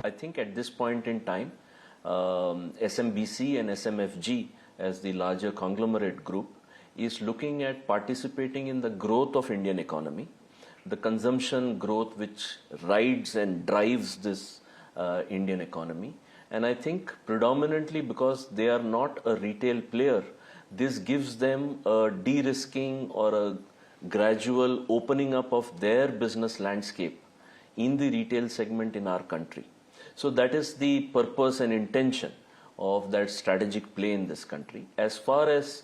I think at this point in time, SMBC and SMFG as the larger conglomerate group is looking at participating in the growth of Indian economy, the consumption growth which rides and drives this Indian economy. And I think predominantly because they are not a retail player, this gives them a de-risking or a gradual opening up of their business landscape in the retail segment in our country. So that is the purpose and intention of that strategic play in this country. As far as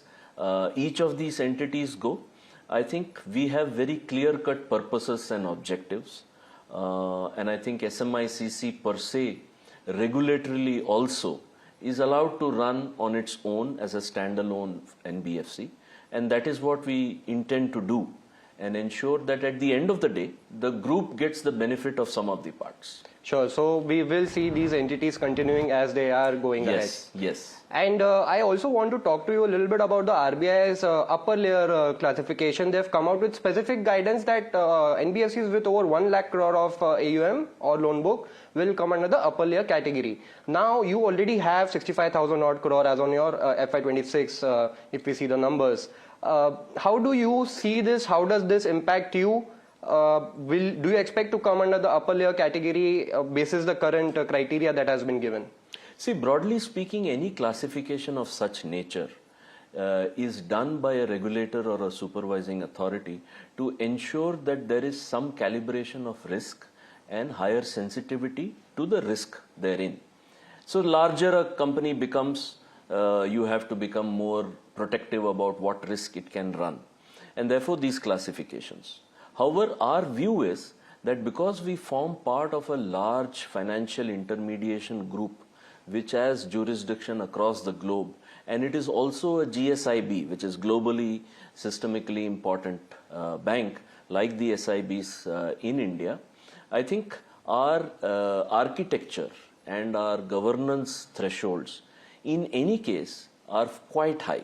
each of these entities go, I think we have very clear-cut purposes and objectives. And I think SMICC per se, regulatorily also, is allowed to run on its own as a standalone NBFC. And that is what we intend to do and ensure that at the end of the day, the group gets the benefit of some of the parts. Sure. So we will see these entities continuing as they are going ahead. Yes. And I also want to talk to you a little bit about the RBI's upper layer classification. They've come out with specific guidance that NBFCs with over 1 lakh crore of AUM or loan book will come under the upper layer category. Now you already have 65,000 odd crore as on your FY26 if we see the numbers. How do you see this? How does this impact you? Do you expect to come under the upper layer category basis the current criteria that has been given? See, broadly speaking, any classification of such nature is done by a regulator or a supervising authority to ensure that there is some calibration of risk and higher sensitivity to the risk therein. So larger a company becomes, you have to become more protective about what risk it can run. And therefore these classifications. However, our view is that because we form part of a large financial intermediation group which has jurisdiction across the globe, and it is also a GSIB, which is globally systemically important bank like the SIBs in India, I think our architecture and our governance thresholds in any case are quite high.